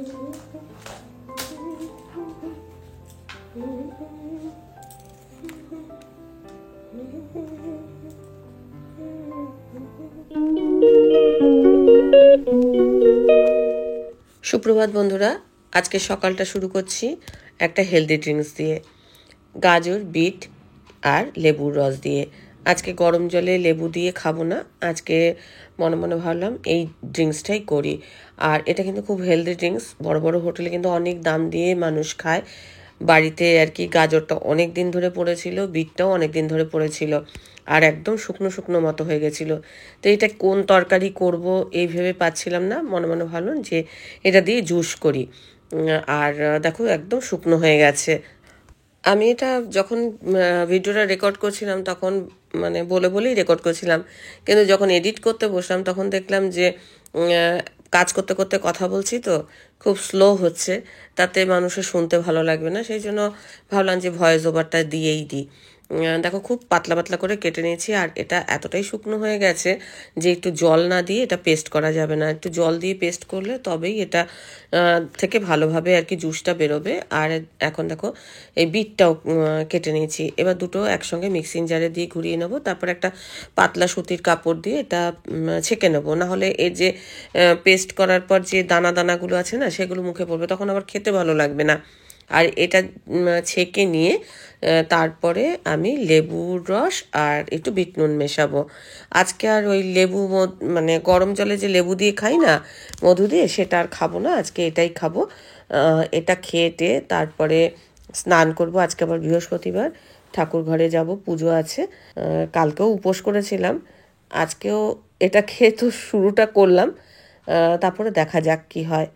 সুপ্রভাত বন্ধুরা, আজকে সকালটা শুরু করছি একটা হেলদি ড্রিঙ্কস দিয়ে, গাজর, বিট আর লেবুর রস দিয়ে। আজকে গরম জলে লেবু দিয়ে খাবো না, আজকে মনে মনে ভাবলাম এই ড্রিঙ্কসটাই করি। আর এটা কিন্তু খুব হেলদি ড্রিঙ্কস, বড় বড় হোটেলে কিন্তু অনেক দাম দিয়ে মানুষ খায়। বাড়িতে আর কি গাজরটা অনেক দিন ধরে পড়েছিল, বিটটাও অনেক দিন ধরে পড়েছিল, আর একদম শুকনো শুকনো মতো হয়ে গেছিলো। তো এটা কোন তরকারি করব এই ভেবে পাচ্ছিলাম না, মনে মনে ভাবলাম যে এটা দিয়ে জুস করি। আর দেখো একদম শুকনো হয়ে গেছে। আমি এটা যখন ভিডিওটা রেকর্ড করছিলাম তখন মানে বলেই রেকর্ড করছিলাম, কিন্তু যখন এডিট করতে বসলাম তখন দেখলাম যে কাজ করতে করতে কথা বলছি, তো খুব স্লো হচ্ছে, তাতে মানুষের শুনতে ভালো লাগবে না, সেই জন্য ভাবলাম যে ভয়েস ওভারটা দিয়েই দিই। দেখো খুব পাতলা পাতলা করে কেটে নিয়েছি, আর এটা এতটাই শুকনো হয়ে গেছে যে একটু জল না দিয়ে এটা পেস্ট করা যাবে না, একটু জল দিয়ে পেস্ট করলে তবেই এটা থেকে ভালোভাবে আর কি জুসটা বেরোবে। আর এখন দেখো এই বিটটাও কেটে নিয়েছি, এবার দুটো একসঙ্গে মিক্সিং জারে দিয়ে ঘুরিয়ে নেবো, তারপর একটা পাতলা সুতির কাপড় দিয়ে এটা ছেঁকে নেবো, নাহলে এই যে পেস্ট করার পর যে দানা দানাগুলো আছে না সেগুলো মুখে পড়বে, তখন আবার খেতে ভালো লাগবে না। আর এটা ছেঁকে নিয়ে তারপরে আমি লেবুর রস আর একটু বিট নুন মেশাবো। আজকে আর ওই লেবু মানে গরম জলে যে লেবু দিয়ে খাই না মধু দিয়ে, সেটা আর খাবো না, আজকে এটাই খাবো। এটা খেয়ে তারপরে স্নান করব। আজকে আবার বৃহস্পতিবার, ঠাকুর ঘরে যাব, পুজো আছে। কালকেও উপোস করেছিলাম, আজকেও এটা খেয়ে তো শুরুটা করলাম, তারপরে দেখা যাক কি হয়।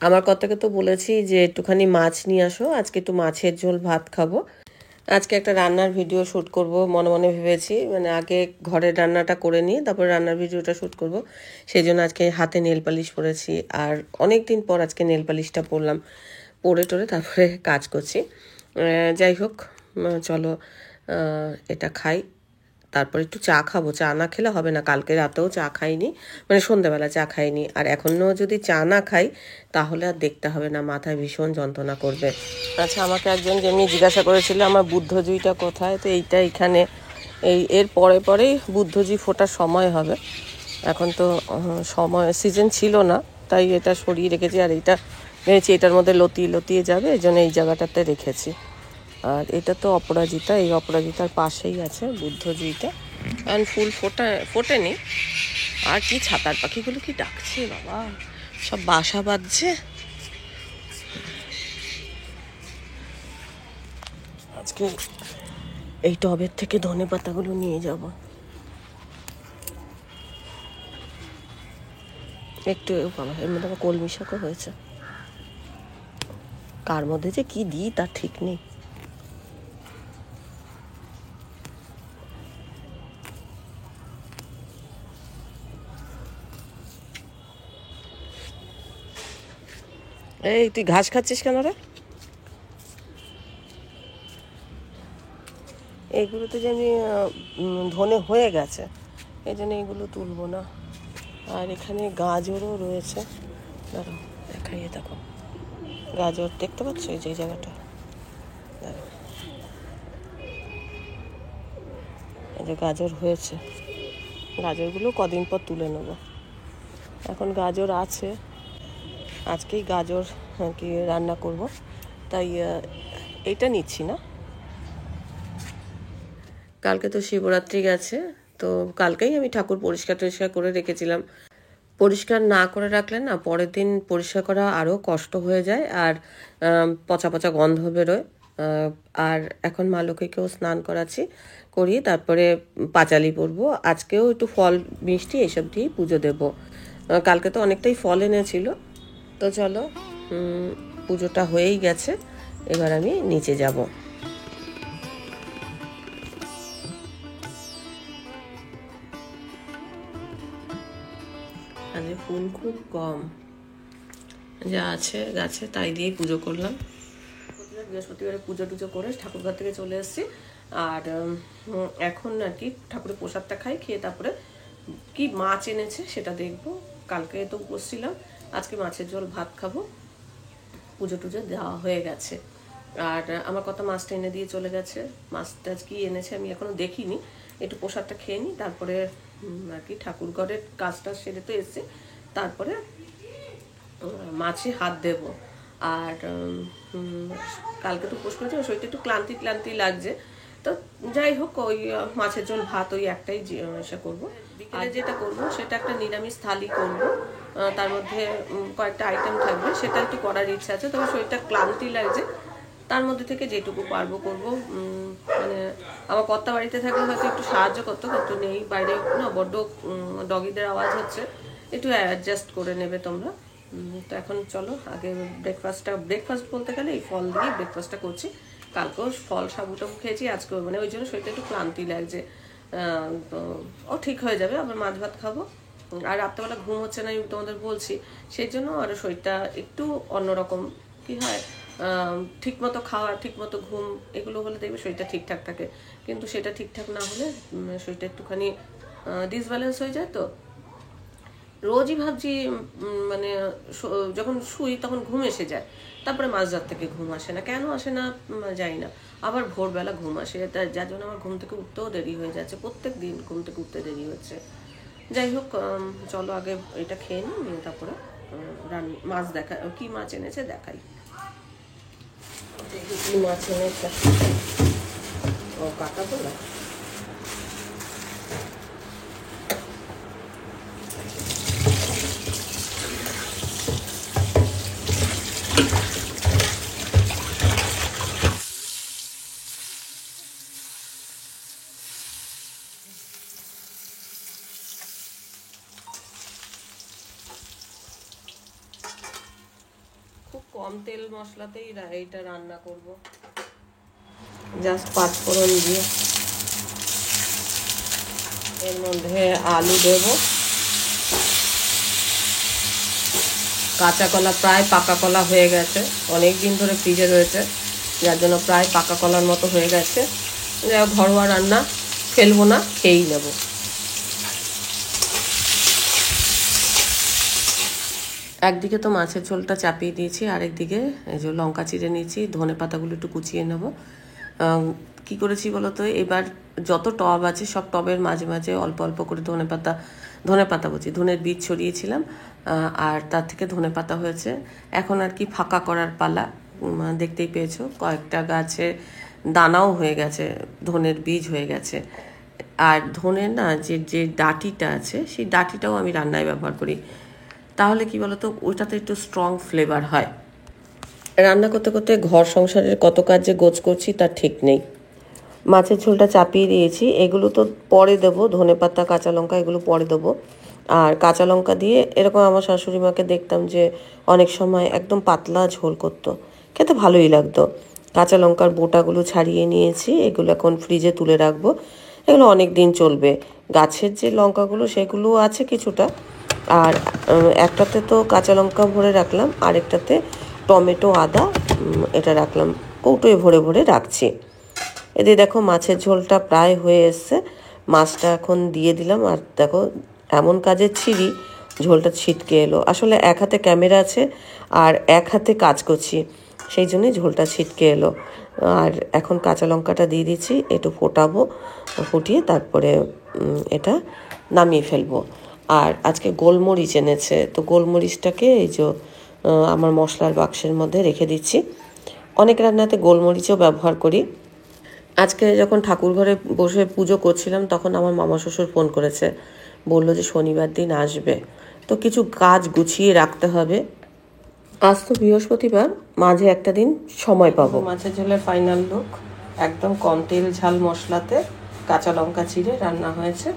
আমার কর্তাকে তো বলেছি যে একটুখানি মাছ নিয়ে আসো, আজকে একটু মাছের ঝোল ভাত খাবো। আজকে একটা রান্নার ভিডিও শ্যুট করব মনে মনে ভেবেছি, মানে আগে ঘরের রান্নাটা করে নিয়ে তারপর রান্নার ভিডিওটা শ্যুট করব, সেই জন্য আজকে হাতে নেল পালিশ পরেছি। আর অনেক দিন পর আজকে নেল পালিশটা পরলাম, পরে টরে তারপরে কাজ করছি। যাই হোক, চলো এটা খাই, তারপর একটু চা খাবো। চা না খেলে হবে না, কালকে রাতেও চা খাইনি, মানে সন্ধ্যেবেলা চা খাইনি, আর এখনও যদি চা না খাই তাহলে আর দেখতে হবে না, মাথায় ভীষণ যন্ত্রণা করবে। আচ্ছা, আমাকে একজন যেমনি জিজ্ঞাসা করেছিল আমার বুদ্ধজুইটা কোথায়, তো এইটা এখানে, এর পরেই বুদ্ধজি ফোটার সময় হবে। এখন তো সময় সিজন ছিল না, তাই এটা সরিয়ে রেখেছি, আর এইটা ভেবেছি এটার মধ্যে লতিয়ে যাবে, এই জন্য এই জায়গাটাতে রেখেছি। আর এটা তো অপরাজিতা, এই অপরাজিতার পাশেই আছে বুদ্ধজুইটা, কারণ ফুল ফোটেনি। আর কি ছাতার পাখিগুলো কি ডাকছে বাবা, সব বাসা বাঁধছে। আজকে এই টবের থেকে ধনে পাতাগুলো নিয়ে যাব, একটু বাবা, এর মধ্যে আবার কলমি শাকও হয়েছে, কার মধ্যে যে কি দিই তার ঠিক নেই। এই তুই ঘাস খাচ্ছিস কেন রে? এইগুলোতে যে আমি ধনে হয়ে গেছে, এই জন্য এগুলো তুলবো না। আর এখানে গাজরও রয়েছে, দাঁড়াও দেখাইয়ে, দেখো গাজর দেখতে পাচ্ছ, এই যে জায়গাটা, দাঁড়াও, এই যে গাজর হয়েছে, গাজরগুলো কদিন পর তুলে নেব। এখন গাজর আছে, আজকেই গাজর আর কি রান্না করব, তাই এইটা নিচ্ছি না। কালকে তো শিবরাত্রি গেছে, তো কালকেই আমি ঠাকুর পরিষ্কার করে রেখেছিলাম। পরিষ্কার না করে রাখলে না পরের দিন পরিষ্কার করা আরও কষ্ট হয়ে যায়, আর পচা পচা গন্ধ বেরোয়। আর এখন মা লক্ষ্মীকেও স্নান করিয়ে তারপরে পাঁচালি পরবো। আজকেও একটু ফল মিষ্টি এসব দিয়েই পুজো দেবো। কালকে তো অনেকটাই ফল এনেছিল, তো চলো পুজোটা হয়েই গেছে, এবার আমি নিচে যাব। আজকে ফুল খুব কম, যা আছে গাছে তাই দিয়েই পুজো করলাম। বৃহস্পতিবারে পুজো টুজো করে ঠাকুরঘর থেকে চলে এসেছি, আর এখন আর কি ঠাকুরের প্রসাদটা খেয়ে তারপরে কি মাছ এনেছে সেটা দেখবো। কালকে তো বসছিলাম, আজকে মাছের ঝোল ভাত খাবো, পুজো টুজো দেওয়া হয়ে গেছে। আর আমার কথা মাছটা এনে দিয়ে চলে গেছে। মাছটা কি এনেছে আমি এখনো দেখিনি, একটু প্রসাদটা খেয়ে নিই, তারপরে আর কি ঠাকুর ঘরের কাজটা সেরে তো এসছে, তারপরে মাছে হাত দেব। আর কালকে তো উপোস করেছে, শরীরটা একটু ক্লান্তি ক্লান্তি লাগছে, তো যাই হোক ওই মাছের ঝোল ভাত ওই একটাই সে করবো। বিকেলে যেটা করবো সেটা একটা নিরামিষ থালি করবো, তার মধ্যে কয়েকটা আইটেম থাকবে, সেটা একটু করার ইচ্ছা আছে, তবে শরীরটা ক্লান্তি লাগছে, তার মধ্যে থেকে যেটুকু পারবো করবো। মানে আমার কর্তা বাড়িতে থাকলে হয়তো একটু সাহায্য করতো, কিন্তু নেই, বাইরে না বড্ড ডগিদের আওয়াজ হচ্ছে, একটু অ্যাডজাস্ট করে নেবে তোমরা। তো এখন চলো আগে ব্রেকফাস্ট বলতে গেলে এই ফল দিয়ে ব্রেকফাস্টটা করছি। কালকেও ফল সাবুটাবু খেয়েছি, আজকেও মানে ওই জন্য শরীরটা একটু ক্লান্তি লাগছে। তো ও ঠিক হয়ে যাবে, আবার মাছ ভাত খাবো। আর রাত্রেবেলা ঘুম হচ্ছে না আমি তোমাদের বলছি, সেই জন্য আরও শরীরটা একটু অন্যরকম কি হয়। ঠিক মতো খাওয়া, ঠিক মতো ঘুম, এগুলো হলে দেখবে শরীরটা ঠিকঠাক থাকে, কিন্তু সেটা ঠিকঠাক না হলে শরীরটা একটুখানি ডিসব্যালেন্স হয়ে যায়। তো রোজই ভাবছি মানে যখন শুই তখন ঘুম এসে যায়, তারপরে মাঝরাত থেকে ঘুম আসে না, কেন আসে না জানি না, আবার ভোরবেলা ঘুম আসে, যার জন্য আমার ঘুম থেকে উঠতেও দেরি হয়ে যাচ্ছে, প্রত্যেক দিন ঘুম থেকে উঠতে দেরি হচ্ছে। যাই হোক, চলো আগে এটা খেয়ে নিই, তারপরে মাছ দেখা, কি মাছ এনেছে দেখাই। কি মাছ এনেছে, ও কাটা বলা। খুব কম তেল মশলাতেই এইটা রান্না করব, জাস্ট 5 ফোড়ন দিয়ে এর মধ্যে আলু দেব, কাঁচা কলা প্রায় পাকা কলা হয়ে গেছে, অনেক দিন ধরে ফ্রিজে রয়েছে, যার জন্য প্রায় পাকা কলার মতো হয়ে গেছে। ঘরোয়া রান্না, ফেলবো না, খেয়েই নেব। একদিকে তো মাছের ঝোলটা চাপিয়ে দিয়েছি, আরেকদিকে এই যে লঙ্কা চিড়ে নিয়েছি, ধনে পাতাগুলো একটু কুচিয়ে নেব। কি করেছি বলো তো, এবার যত টব আছে সব টবের মাঝে মাঝে অল্প অল্প করে ধনে পাতা বলছি, ধনের বীজ ছড়িয়েছিলাম, আর তার থেকে ধনে পাতা হয়েছে। এখন আর কি ফাঁকা করার পালা, দেখতেই পেয়েছো কয়েকটা গাছে দানাও হয়ে গেছে, ধনের বীজ হয়ে গেছে। আর ধনের না যে ডাঁটিটা আছে, সেই ডাঁটিটাও আমি রান্নায় ব্যবহার করি, তাহলে কি বলতো ওটাতে একটু স্ট্রং ফ্লেভার হয়। রান্না করতে করতে ঘর সংসারের কত কাজ যে গোছ করছি তার ঠিক নেই। মাছের ঝোলটা চাপিয়ে দিয়েছি, এগুলো তো পরে দেবো, ধনে পাতা কাঁচা লঙ্কা এগুলো পরে দেবো। আর কাঁচা লঙ্কা দিয়ে এরকম আমার শাশুড়ি মাকে দেখতাম যে অনেক সময় একদম পাতলা ঝোল করতো, খেতে ভালোই লাগতো। কাঁচা লঙ্কার বোটাগুলো ছাড়িয়ে নিয়েছি, এগুলো এখন ফ্রিজে তুলে রাখবো, এগুলো অনেক দিন চলবে। গাছের যে লঙ্কাগুলো সেগুলো আছে কিছুটা, আর একটাতে তো কাঁচা লঙ্কা ভরে রাখলাম, আরেকটাতে টমেটো আদা এটা রাখলাম, কৌটোয় ভরে ভরে রাখছি। এদিকে দেখো মাছের ঝোলটা প্রায় হয়ে এসছে, মাছটা এখন দিয়ে দিলাম, আর দেখো এমন কাজে ছিঁড়ি ঝোলটা ছিটকে এলো, আসলে এক হাতে ক্যামেরা আছে আর এক হাতে কাজ করছি, সেই জন্যই ঝোলটা ছিটকে এলো। আর এখন কাঁচা লঙ্কাটা দিয়ে দিচ্ছি, একটু ফোটাবো, ফুটিয়ে তারপরে এটা নামিয়ে ফেলবো। আর আজকে গোলমরিচ এনেছে, তো গোলমরিচটাকে এই যে আমার মশলার বাক্সের মধ্যে রেখে দিচ্ছি। অনেক রান্নাতে গোলমরিচও ব্যবহার করি। আজকে যখন ঠাকুর ঘরে বসে পুজো করছিলাম তখন আমার মামা শ্বশুর ফোন করেছে, বললো যে শনিবার দিন আসবে, তো কিছু কাজ গুছিয়ে রাখতে হবে। আজ তো বৃহস্পতিবার, মাঝে একটা দিন সময় পাবো। মাছের ঝোলের ফাইনাল লুক, একদম কম তেল ঝাল মশলাতে কাঁচা লঙ্কা চিড়ে রান্না হয়েছে।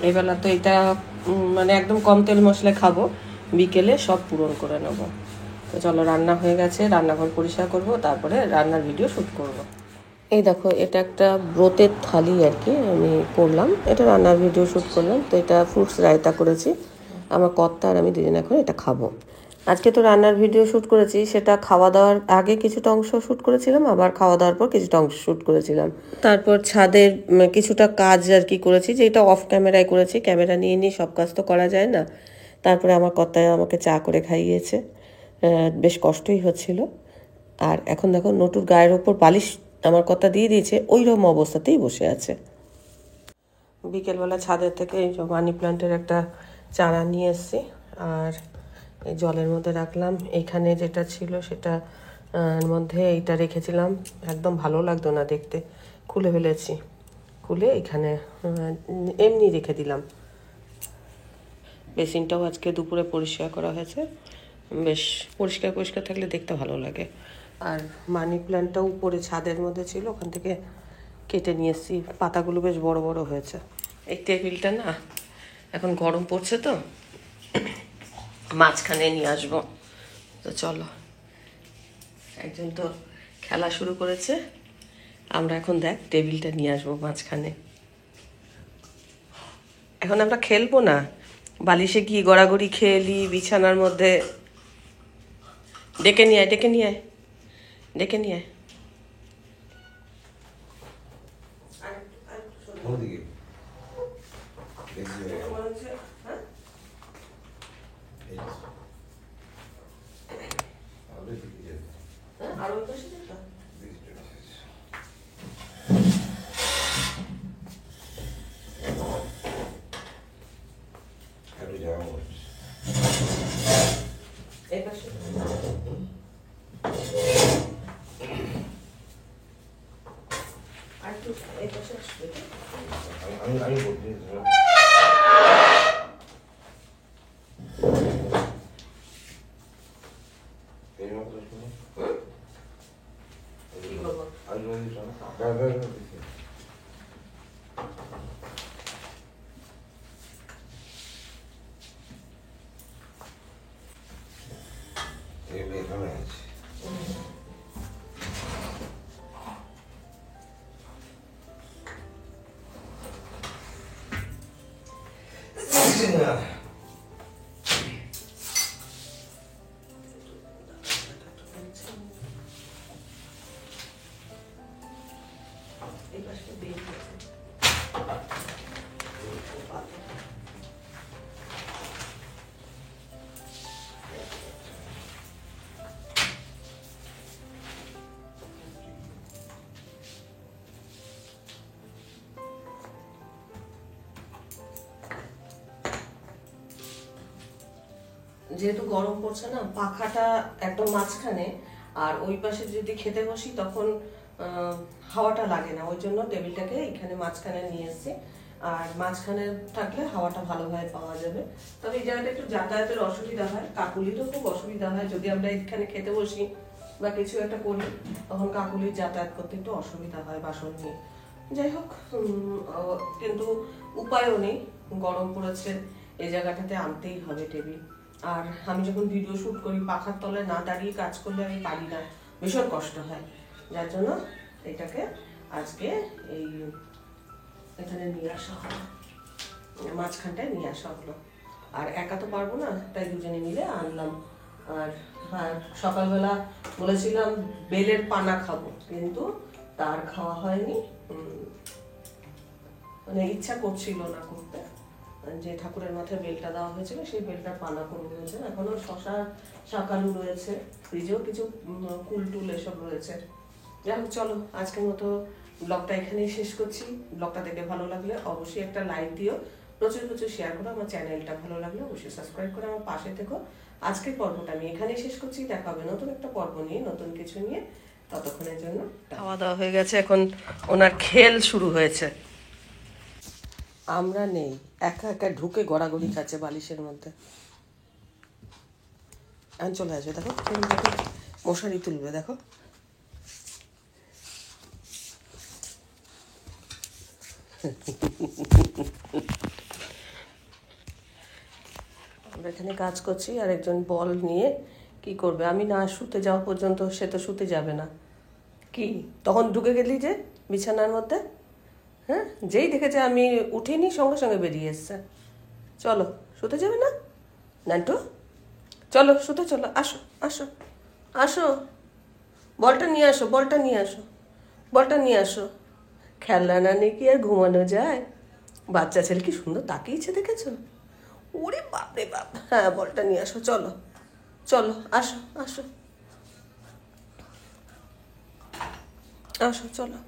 এবেলা তো এটা মানে একদম কম তেল মশলায় খাবো, বিকেলে সব পূরণ করে নেবো। তো চলো রান্না হয়ে গেছে, রান্নাঘর পরিষ্কার করবো, তারপরে রান্নার ভিডিও শ্যুট করবো। এই দেখো এটা একটা ব্রতের থালি আর কি আমি করলাম, এটা রান্নার ভিডিও শ্যুট করলাম। তো এটা ফ্রুটস রায়তা করেছি, আমার কর্তা আর আমি দুজনে এখন এটা খাবো। আজকে তো রান্নার ভিডিও শ্যুট করেছি, সেটা খাওয়া দাওয়ার আগে কিছুটা অংশ শ্যুট করেছিলাম, আবার খাওয়া দাওয়ার পর কিছুটা অংশ শ্যুট করেছিলাম। তারপর ছাদের কিছুটা কাজ আর কি করেছি, যেটা অফ ক্যামেরায় করেছি, ক্যামেরা নিয়ে নিয়ে সব কাজ তো করা যায় না। তারপরে আমার কর্তা আমাকে চা করে খাইয়েছে, বেশ কষ্টই হচ্ছিল। আর এখন দেখো নটুর গায়ের ওপর বালিশ আমার কথা দিয়ে দিয়েছে, ওই রকম অবস্থাতেই বসে আছে। বিকেলবেলা ছাদের থেকে এই মানি প্ল্যান্টের একটা চারা নিয়ে এসেছি, আর এই জলের মধ্যে রাখলাম। এইখানে যেটা ছিল সেটা মধ্যে এইটা রেখেছিলাম, একদম ভালো লাগতো না দেখতে, খুলে ফেলেছি। খুলে এখানে এমনি রেখে দিলাম। বেসিনটাও আজকে দুপুরে পরিষ্কার করা হয়েছে, বেশ পরিষ্কার পরিষ্কার থাকলে দেখতে ভালো লাগে। আর মানি প্ল্যান্টটাও উপরে ছাদের মধ্যে ছিল, ওখান থেকে কেটে নিয়ে এসেছি, পাতাগুলো বেশ বড় বড় হয়েছে। এই টেবিলটা না এখন গরম পড়ছে তো মাঝখানে নিয়ে আসবো। তো চলো, একজন তো খেলা শুরু করেছে, আমরা এখন দেখ টেবিলটা নিয়ে আসবো মাঝখানে। এখন আমরা খেলবো না, বালিশে কি গড়াগড়ি খেলি বিছানার মধ্যে। ডেকে নিয়ে আয়, ডেকে নিয়ে আয়, ডেকে নিয়ে আয়। যেহেতু গরম পড়ছে না, পাখাটা একদম মাঝখানে, আর ওই পাশে যদি খেতে বসি তখন হাওয়াটা লাগে না, ওই জন্য টেবিলটাকে এখানে মাঝখানে নিয়ে এসেছি। আর মাঝখানে থাকলে হাওয়াটা ভালোভাবে পাওয়া যাবে। তবে এই জায়গাটা একটু যাতায়াতের অসুবিধা হয়, কাকুলিরও খুব অসুবিধা হয়, যদি আমরা এখানে খেতে বসি বা কিছু একটা করি তখন কাকুলির যাতায়াত করতে একটু অসুবিধা হয় বাসন নিয়ে। যাই হোক, কিন্তু উপায়ও নেই, গরম পড়েছে, এই জায়গাটাতে আনতেই হবে টেবিল। আর আমি যখন ভিডিও শ্যুট করি পাখার তলায় না দাঁড়িয়ে কাজ করলে আমি পারি না, ভীষণ কষ্ট হয়, যার জন্য এটাকে আজকে এই এখানে নিয়ে আসা হলো, মাঝখানটায় নিয়ে আসা হলো। আর একা তো পারবো না, তাই দুজনে মিলে আনলাম। আর সকালবেলা বলেছিলাম বেলের পানা খাবো, কিন্তু তার খাওয়া হয়নি, মানে ইচ্ছা করছিল না করতে। যে ঠাকুরের মাথায় বেলটা দেওয়া হয়েছিল সেই বেলটার পানা করে রয়েছে, এখনো শশা শাকালু রয়েছে, ফ্রিজেও কিছু কুল টুল এসব রয়েছে। যাই হোক, চলো আজকের মতো ব্লগটা এখানেই শেষ করছি। ব্লগটা দেখে ভালো লাগলে অবশ্যই একটা লাইক দিও, প্রচুর প্রচুর শেয়ার করো, আমার চ্যানেলটা ভালো লাগলে অবশ্যই সাবস্ক্রাইব করে আমার পাশে থেকো। আজকের পর্বটা আমি এখানেই শেষ করছি, দেখা হবে নতুন একটা পর্ব নিয়ে, নতুন কিছু নিয়ে। ততক্ষণের জন্য খাওয়া দাওয়া হয়ে গেছে, এখন ওনার খেল শুরু হয়েছে। আমরা নেই, একা একা ঢুকে গড়াগড়ি খাচ্ছে বালিশের মধ্যে। এখন চলে আসবে, দেখো মশারি তুলবে, দেখো। আমরা এখানে কাজ করছি, আর একজন বল নিয়ে কি করবে, আমি না শুতে যাওয়া পর্যন্ত সে তো শুতে যাবে না। কি তখন ঢুকে গেলি যে বিছানার মধ্যে, হ্যাঁ, যেই দেখেছে আমি উঠিনি সঙ্গে সঙ্গে বেরিয়ে এসছে। চলো, শুতে যাবে না নান্টু? চলো শুতে চলো, আসো আসো আসো, বলটা নিয়ে আসো, বলটা নিয়ে আসো, বলটা নিয়ে আসো। খেলনা না নিয়ে কি আর ঘুমানো যায়? বাচ্চা ছেলে কি সুন্দর তাকিয়েছে, দেখেছো? ওরে বাপ রে বাপ, হ্যাঁ বলটা নিয়ে আসো, চলো চলো আসো আসো আসো চলো।